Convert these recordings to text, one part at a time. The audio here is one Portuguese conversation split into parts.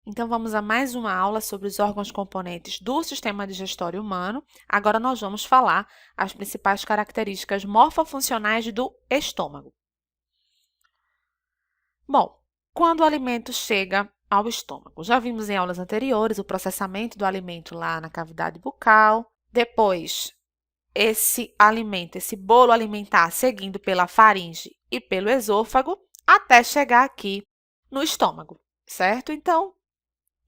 Então, vamos a mais uma aula sobre os órgãos componentes do sistema digestório humano. Agora, nós vamos falar as principais características morfofuncionais do estômago. Bom, quando o alimento chega ao estômago, já vimos em aulas anteriores o processamento do alimento lá na cavidade bucal, depois esse alimento, esse bolo alimentar seguindo pela faringe e pelo esôfago até chegar aqui no estômago, certo? Então,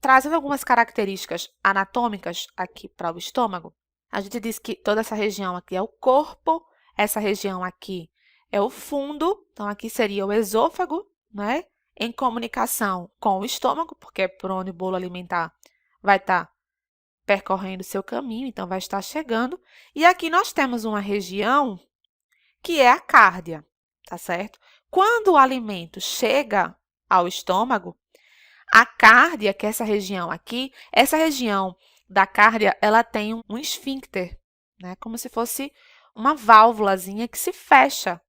trazendo algumas características anatômicas aqui para o estômago, a gente diz que toda essa região aqui é o corpo, essa região aqui é o fundo, então aqui seria o esôfago, né? Em comunicação com o estômago, porque é por onde o bolo alimentar vai estar percorrendo o seu caminho, então vai estar chegando. E aqui nós temos uma região que é a cárdia, tá certo? Quando o alimento chega ao estômago, a cárdia, que é essa região aqui, essa região da cárdia, ela tem um esfíncter, né? Como se fosse uma válvulazinha que se fecha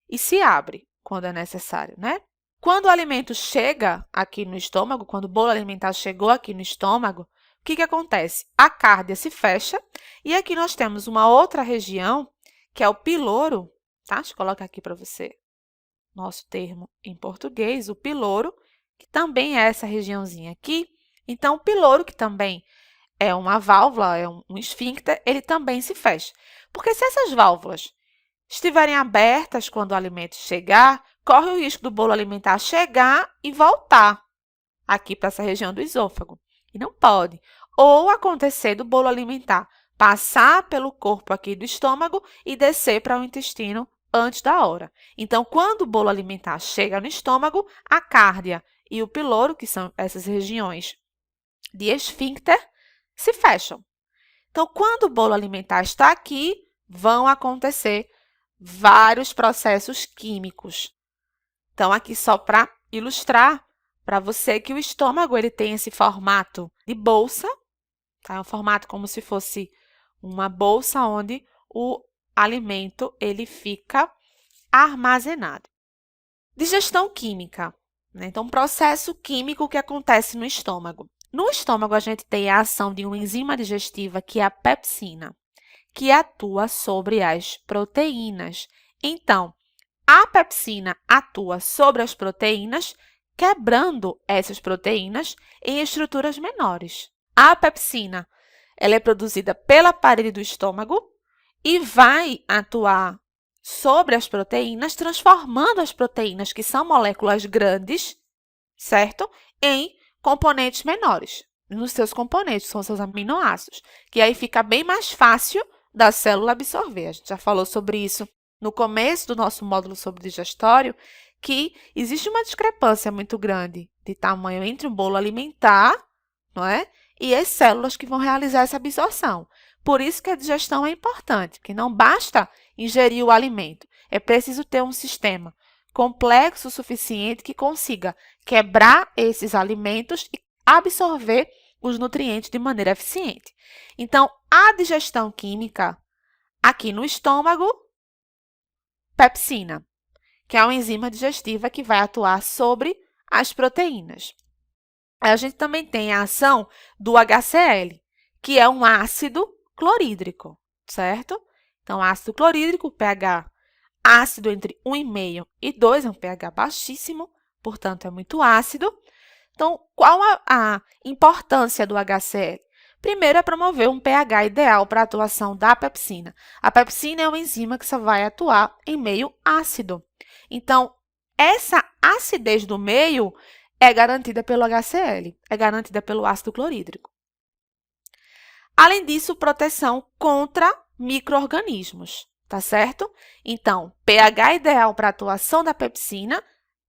e se abre quando é necessário, né? Quando o alimento chega aqui no estômago, quando o bolo alimentar chegou aqui no estômago, o que acontece? A cárdia se fecha e aqui nós temos uma outra região, que é o piloro, tá? Deixa eu colocar aqui para você nosso termo em português, o piloro, que também é essa regiãozinha aqui. Então, o piloro, que também é uma válvula, é um esfíncter, ele também se fecha. Porque se essas válvulas estiverem abertas quando o alimento chegar, corre o risco do bolo alimentar chegar e voltar aqui para essa região do esôfago. E não pode. Ou acontecer do bolo alimentar passar pelo corpo aqui do estômago e descer para o intestino antes da hora. Então, quando o bolo alimentar chega no estômago, a cárdia e o piloro, que são essas regiões de esfíncter, se fecham. Então, quando o bolo alimentar está aqui, vão acontecer vários processos químicos. Então, aqui só para ilustrar para você que o estômago ele tem esse formato de bolsa, tá? É um formato como se fosse uma bolsa onde o alimento ele fica armazenado. Digestão química, né? Então, um processo químico que acontece no estômago. No estômago, a gente tem a ação de uma enzima digestiva, que é a pepsina, que atua sobre as proteínas. Então, a pepsina atua sobre as proteínas, quebrando essas proteínas em estruturas menores. A pepsina ela é produzida pela parede do estômago e vai atuar sobre as proteínas, transformando as proteínas, que são moléculas grandes, certo? Em componentes menores. Nos seus componentes, são seus aminoácidos, que aí fica bem mais fácil da célula absorver. A gente já falou sobre isso no começo do nosso módulo sobre digestório, que existe uma discrepância muito grande de tamanho entre um bolo alimentar, não é? E as células que vão realizar essa absorção. Por isso que a digestão é importante, porque não basta ingerir o alimento, é preciso ter um sistema complexo o suficiente que consiga quebrar esses alimentos e absorver os nutrientes de maneira eficiente. Então, a digestão química aqui no estômago, pepsina, que é uma enzima digestiva que vai atuar sobre as proteínas. A gente também tem a ação do HCl, que é um ácido clorídrico, certo? Então, ácido clorídrico, pH ácido entre 1,5 e 2, é um pH baixíssimo, portanto, é muito ácido. Então, qual a importância do HCl? Primeiro, é promover um pH ideal para a atuação da pepsina. A pepsina é uma enzima que só vai atuar em meio ácido. Então, essa acidez do meio é garantida pelo HCl, é garantida pelo ácido clorídrico. Além disso, proteção contra micro-organismos, tá certo? Então, pH ideal para a atuação da pepsina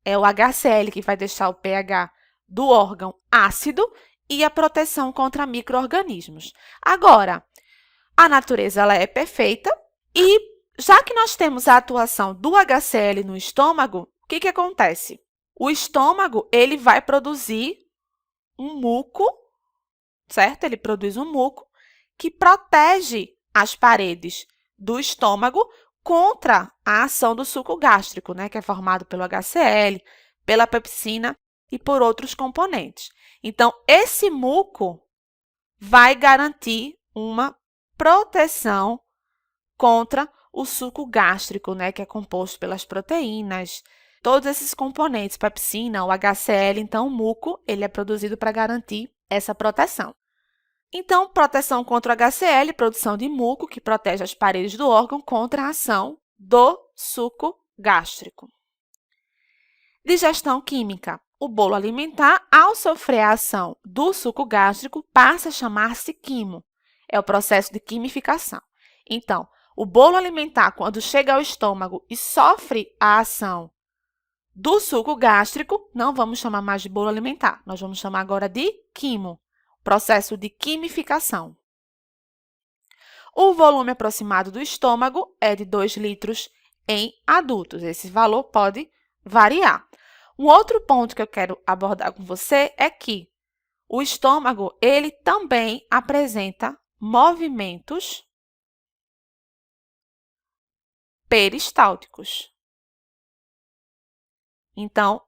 é o HCl, que vai deixar o pH do órgão ácido, e a proteção contra micro-organismos. Agora, a natureza ela é perfeita e, já que nós temos a atuação do HCl no estômago, o que acontece? O estômago ele vai produzir um muco, certo? Ele produz um muco que protege as paredes do estômago contra a ação do suco gástrico, né? Que é formado pelo HCl, pela pepsina e por outros componentes. Então, esse muco vai garantir uma proteção contra o suco gástrico, né, que é composto pelas proteínas, todos esses componentes, pepsina, o HCl. Então, o muco ele é produzido para garantir essa proteção. Então, proteção contra o HCl, produção de muco, que protege as paredes do órgão contra a ação do suco gástrico. Digestão química. O bolo alimentar, ao sofrer a ação do suco gástrico, passa a chamar-se quimo. É o processo de quimificação. Então, o bolo alimentar, quando chega ao estômago e sofre a ação do suco gástrico, não vamos chamar mais de bolo alimentar, nós vamos chamar agora de quimo, processo de quimificação. O volume aproximado do estômago é de 2 litros em adultos. Esse valor pode variar. Um outro ponto que eu quero abordar com você é que o estômago, ele também apresenta movimentos peristálticos. Então,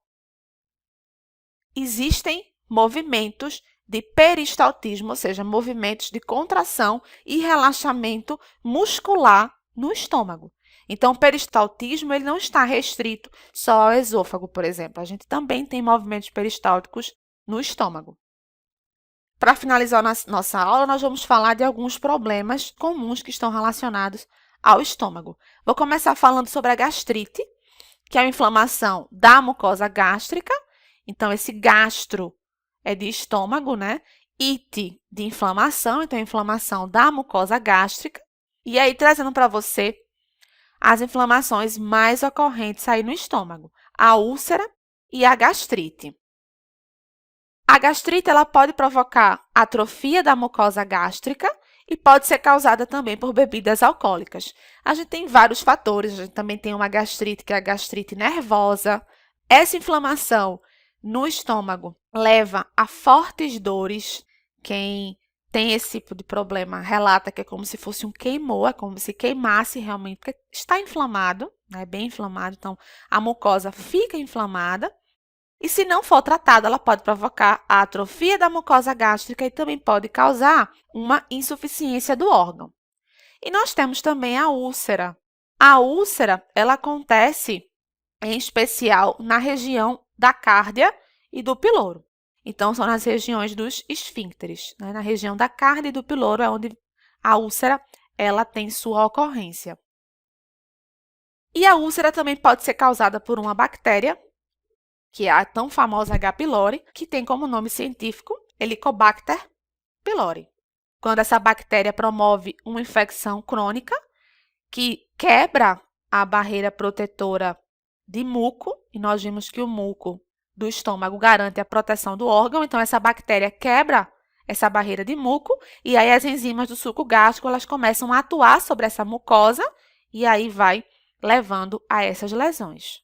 existem movimentos de peristaltismo, ou seja, movimentos de contração e relaxamento muscular no estômago. Então, o peristaltismo ele não está restrito só ao esôfago, por exemplo. A gente também tem movimentos peristálticos no estômago. Para finalizar nossa aula, nós vamos falar de alguns problemas comuns que estão relacionados ao estômago. Vou começar falando sobre a gastrite, que é a inflamação da mucosa gástrica. Então, esse gastro é de estômago, né? Ite de inflamação, então, inflamação da mucosa gástrica. E aí, trazendo para você as inflamações mais ocorrentes aí no estômago, a úlcera e a gastrite. A gastrite ela pode provocar atrofia da mucosa gástrica e pode ser causada também por bebidas alcoólicas. A gente tem vários fatores, a gente também tem uma gastrite, que é a gastrite nervosa. Essa inflamação no estômago leva a fortes dores. Quem tem esse tipo de problema relata que é como se fosse um queimor, é como se queimasse realmente, porque está inflamado, né, bem inflamado, então a mucosa fica inflamada. E se não for tratada, ela pode provocar a atrofia da mucosa gástrica e também pode causar uma insuficiência do órgão. E nós temos também a úlcera. A úlcera, ela acontece em especial na região da cárdia e do piloro. Então, são nas regiões dos esfíncteres, né? Na região da cárdia e do piloro é onde a úlcera ela tem sua ocorrência. E a úlcera também pode ser causada por uma bactéria, que é a tão famosa H. pylori, que tem como nome científico Helicobacter pylori. Quando essa bactéria promove uma infecção crônica que quebra a barreira protetora de muco, e nós vimos que o muco do estômago garante a proteção do órgão, então essa bactéria quebra essa barreira de muco, e aí as enzimas do suco gástrico elas começam a atuar sobre essa mucosa, e aí vai levando a essas lesões.